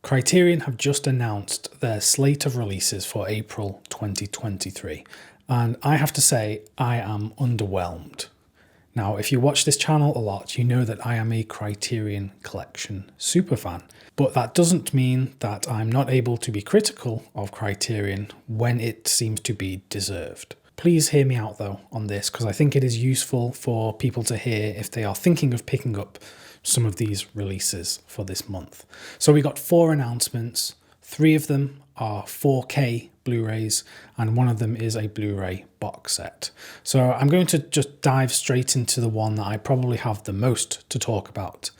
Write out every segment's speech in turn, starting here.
Criterion have just announced their slate of releases for April 2023, and I have to say I am underwhelmed. Now, if you watch this channel a lot, you know that I am a Criterion Collection superfan, but that doesn't mean that I'm not able to be critical of Criterion when it seems to be deserved. Please hear me out though on this, because I think it is useful for people to hear if they are thinking of picking up some of these releases for this month. So we got 4 announcements. 3 of them are 4K Blu-rays and one of them is a Blu-ray box set. So I'm going to just dive straight into the one that I probably have the most to talk about.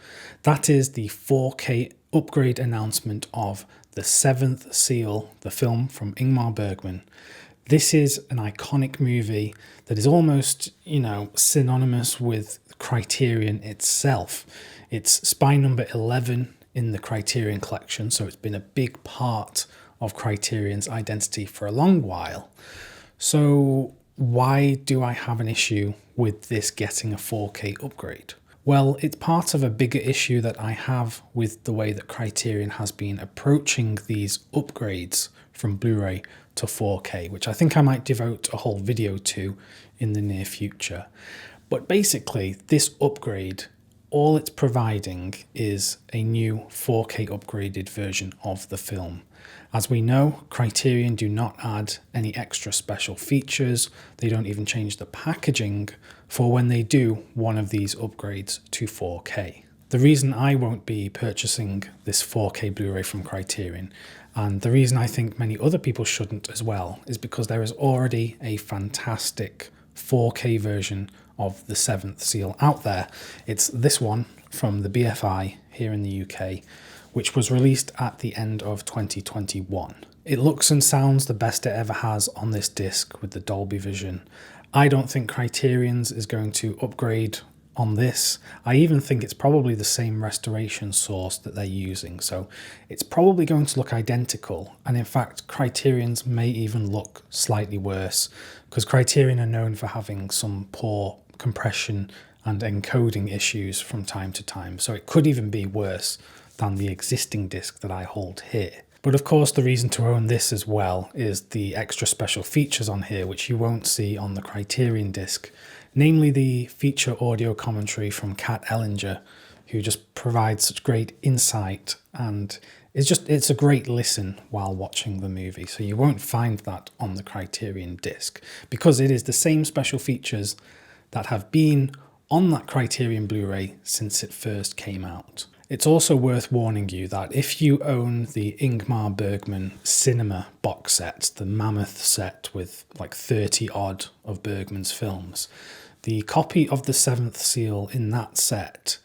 That is the 4K upgrade announcement of The Seventh Seal, the film from Ingmar Bergman. This is an iconic movie that is almost, synonymous with Criterion itself. It's spy number 11 in the Criterion Collection, so it's been a big part of Criterion's identity for a long while. So why do I have an issue with this getting a 4K upgrade? Well, it's part of a bigger issue that I have with the way that Criterion has been approaching these upgrades from Blu-ray to 4K, which I think I might devote a whole video to in the near future. But basically, this upgrade, all it's providing is a new 4K upgraded version of the film. As we know, Criterion do not add any extra special features. They don't even change the packaging for when they do one of these upgrades to 4K. The reason I won't be purchasing this 4K Blu-ray from Criterion, and the reason I think many other people shouldn't as well, is because there is already a fantastic 4K version of The Seventh Seal out there. It's this one from the BFI here in the UK, which was released at the end of 2021. It looks and sounds the best it ever has on this disc with the Dolby Vision. I don't think Criterion's is going to upgrade on this. I even think it's probably the same restoration source that they're using, so it's probably going to look identical, and in fact Criterion's may even look slightly worse, because Criterion are known for having some poor compression and encoding issues from time to time, so it could even be worse than the existing disc that I hold here. But of course the reason to own this as well is the extra special features on here which you won't see on the Criterion disc, namely the feature audio commentary from Kat Ellinger, who just provides such great insight, and it's a great listen while watching the movie. So you won't find that on the Criterion disc, because it is the same special features that have been on that Criterion Blu-ray since it first came out. It's also worth warning you that if you own the Ingmar Bergman cinema box set, the mammoth set with like 30 odd of Bergman's films, the copy of The Seventh Seal in that set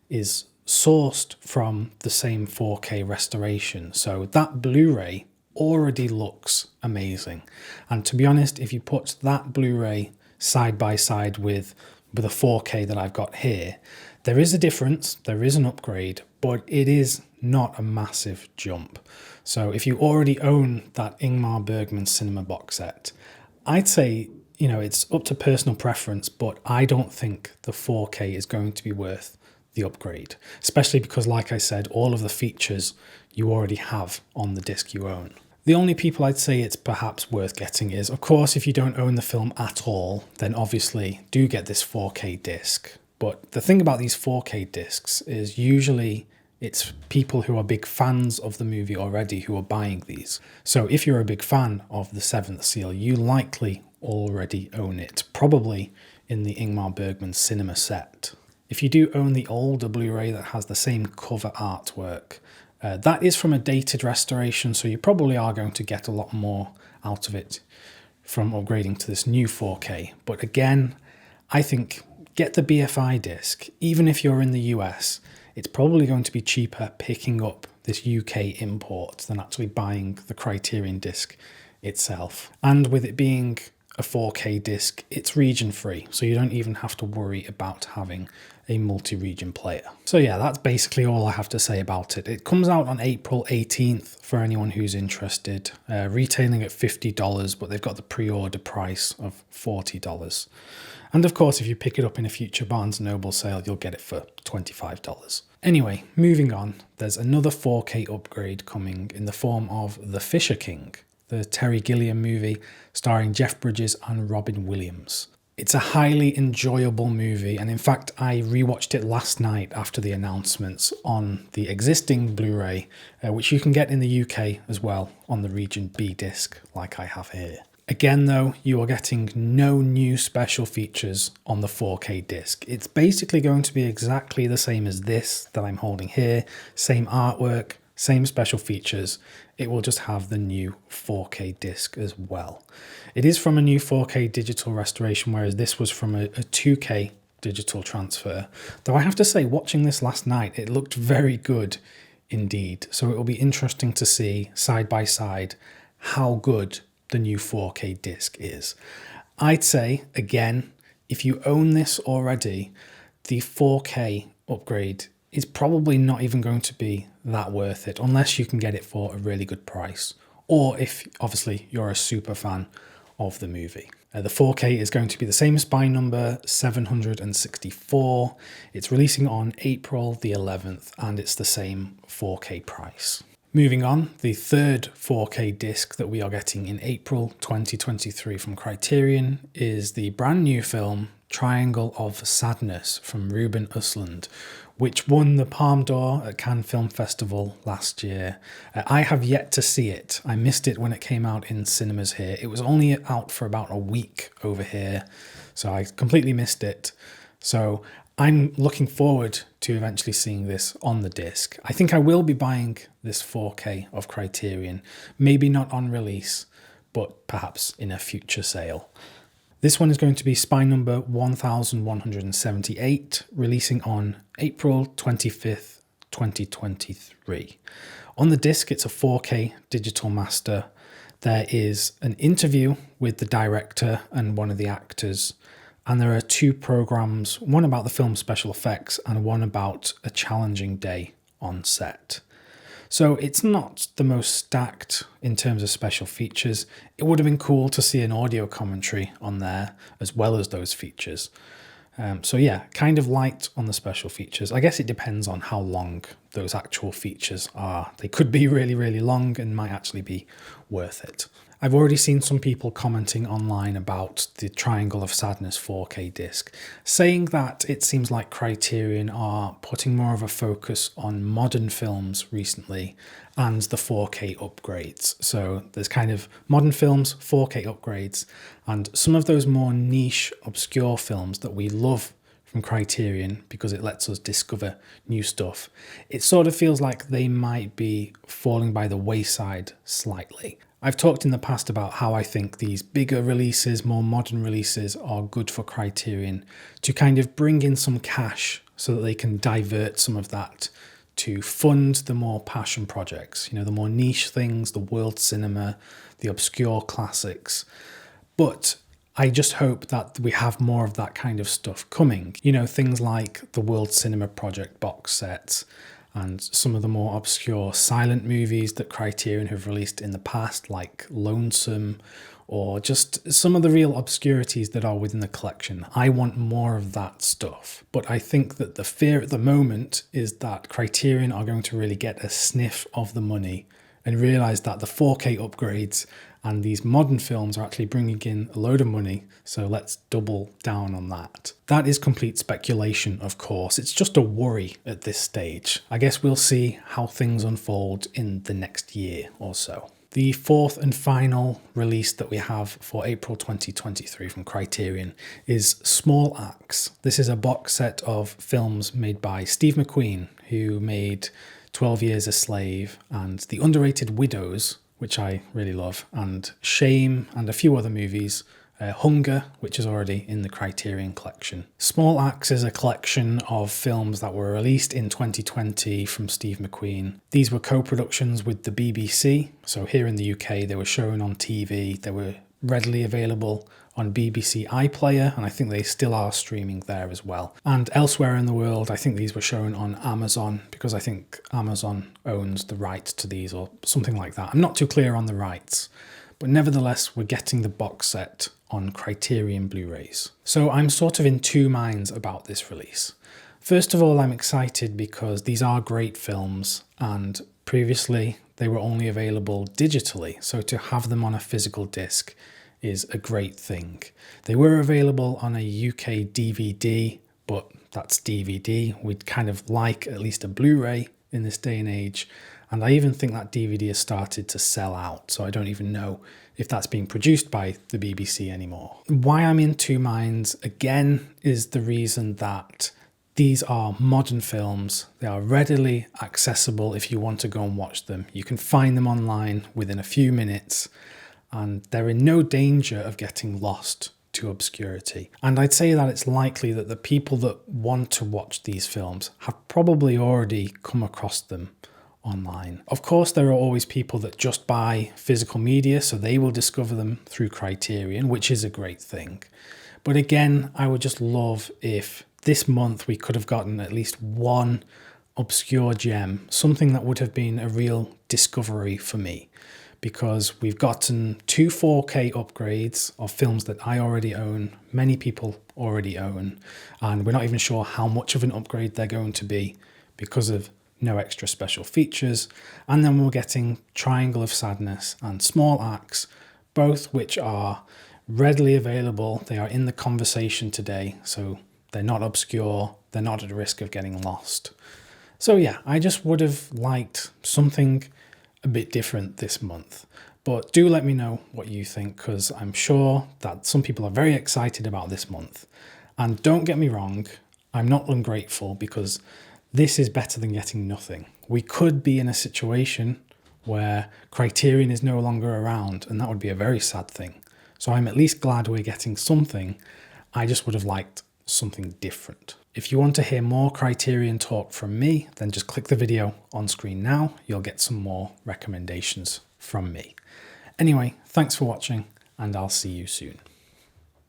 is sourced from the same 4K restoration. So that Blu-ray already looks amazing. And to be honest, if you put that Blu-ray side by side with a 4K that I've got here, there is a difference, there is an upgrade, but it is not a massive jump. So if you already own that Ingmar Bergman cinema box set, I'd say, it's up to personal preference, but I don't think the 4K is going to be worth the upgrade, especially because, like I said, all of the features you already have on the disc you own. The only people I'd say it's perhaps worth getting is, of course, if you don't own the film at all, then obviously do get this 4K disc. But the thing about these 4K discs is usually it's people who are big fans of the movie already who are buying these. So if you're a big fan of The Seventh Seal, you likely already own it, probably in the Ingmar Bergman cinema set. If you do own the older Blu-ray that has the same cover artwork, that is from a dated restoration, so you probably are going to get a lot more out of it from upgrading to this new 4K. But again, I think get the BFI disc. Even if you're in the US, it's probably going to be cheaper picking up this UK import than actually buying the Criterion disc itself. And with it being a 4K disc, it's region free, so you don't even have to worry about having a multi-region player. So yeah, that's basically all I have to say about it. It comes out on April 18th for anyone who's interested, retailing at $50, but they've got the pre-order price of $40. And of course, if you pick it up in a future Barnes & Noble sale, you'll get it for $25. Anyway, moving on, there's another 4K upgrade coming in the form of The Fisher King, the Terry Gilliam movie starring Jeff Bridges and Robin Williams. It's a highly enjoyable movie, and in fact I rewatched it last night after the announcements on the existing Blu-ray, which you can get in the UK as well on the Region B disc like I have here. Again though, you are getting no new special features on the 4K disc. It's basically going to be exactly the same as this that I'm holding here, same artwork, same special features. It will just have the new 4K disc as well. It is from a new 4K digital restoration, whereas this was from a 2K digital transfer. Though I have to say, watching this last night, it looked very good indeed. So it will be interesting to see side by side how good the new 4K disc is. I'd say, again, if you own this already, the 4K upgrade is probably not even going to be that worth it unless you can get it for a really good price, or if obviously you're a super fan of the movie. The 4K is going to be the same spine number, 764. It's releasing on April the 11th and it's the same 4K price. Moving on, the third 4K disc that we are getting in April 2023 from Criterion is the brand new film Triangle of Sadness from Ruben Östlund, which won the Palme d'Or at Cannes Film Festival last year. I have yet to see it. I missed it when it came out in cinemas here. It was only out for about a week over here, so I completely missed it. So I'm looking forward to eventually seeing this on the disc. I think I will be buying this 4K of Criterion, maybe not on release, but perhaps in a future sale. This one is going to be spine number 1178, releasing on April 25th, 2023. On the disc, it's a 4K digital master. There is an interview with the director and one of the actors, and there are two programs, one about the film's special effects and one about a challenging day on set. So it's not the most stacked in terms of special features. It would have been cool to see an audio commentary on there as well as those features. So yeah, kind of light on the special features. I guess it depends on how long those actual features are. They could be really, really long and might actually be worth it. I've already seen some people commenting online about the Triangle of Sadness 4K disc, saying that it seems like Criterion are putting more of a focus on modern films recently and the 4K upgrades. So there's kind of modern films, 4K upgrades, and some of those more niche, obscure films that we love from Criterion because it lets us discover new stuff. It sort of feels like they might be falling by the wayside slightly. I've talked in the past about how I think these bigger releases, more modern releases are good for Criterion to kind of bring in some cash so that they can divert some of that to fund the more passion projects, you know, the more niche things, the world cinema, the obscure classics. But I just hope that we have more of that kind of stuff coming. You know, things like the World Cinema Project box sets and some of the more obscure silent movies that Criterion have released in the past, like Lonesome, or just some of the real obscurities that are within the collection. I want more of that stuff. But I think that the fear at the moment is that Criterion are going to really get a sniff of the money and realise that the 4K upgrades and these modern films are actually bringing in a load of money, so let's double down on that. That is complete speculation, of course. It's just a worry at this stage. I guess we'll see how things unfold in the next year or so. The fourth and final release that we have for April 2023 from Criterion is Small Axe. This is a box set of films made by Steve McQueen, who made 12 Years a Slave and The Underrated Widows, which I really love, and Shame and a few other movies. Hunger, which is already in the Criterion collection. Small Axe is a collection of films that were released in 2020 from Steve McQueen. These were co-productions with the BBC, so here in the UK they were shown on TV, they were readily available on BBC iPlayer, and I think they still are streaming there as well. And elsewhere in the world, I think these were shown on Amazon, because I think Amazon owns the rights to these or something like that. I'm not too clear on the rights, but nevertheless, we're getting the box set on Criterion Blu-rays. So I'm sort of in two minds about this release. First of all, I'm excited because these are great films, and previously they were only available digitally, so to have them on a physical disc is a great thing. They were available on a UK DVD, but that's DVD. We'd kind of like at least a Blu-ray in this day and age, and I even think that DVD has started to sell out, so I don't even know if that's being produced by the BBC anymore. Why I'm in two minds, again, is the reason that these are modern films. They are readily accessible if you want to go and watch them. You can find them online within a few minutes, and they're in no danger of getting lost to obscurity. And I'd say that it's likely that the people that want to watch these films have probably already come across them online. Of course, there are always people that just buy physical media, so they will discover them through Criterion, which is a great thing. But again, I would just love if this month we could have gotten at least one obscure gem, something that would have been a real discovery for me, because we've gotten 2 4K upgrades of films that I already own, many people already own, and we're not even sure how much of an upgrade they're going to be because of no extra special features. And then we're getting Triangle of Sadness and Small Axe, both which are readily available. They are in the conversation today, so they're not obscure, they're not at risk of getting lost. So yeah, I just would have liked something a bit different this month. But do let me know what you think, because I'm sure that some people are very excited about this month. And don't get me wrong, I'm not ungrateful, because this is better than getting nothing. We could be in a situation where Criterion is no longer around, and that would be a very sad thing. So I'm at least glad we're getting something. I just would have liked something different. If you want to hear more Criterion talk from me, then just click the video on screen now. You'll get some more recommendations from me. Anyway, thanks for watching, and I'll see you soon.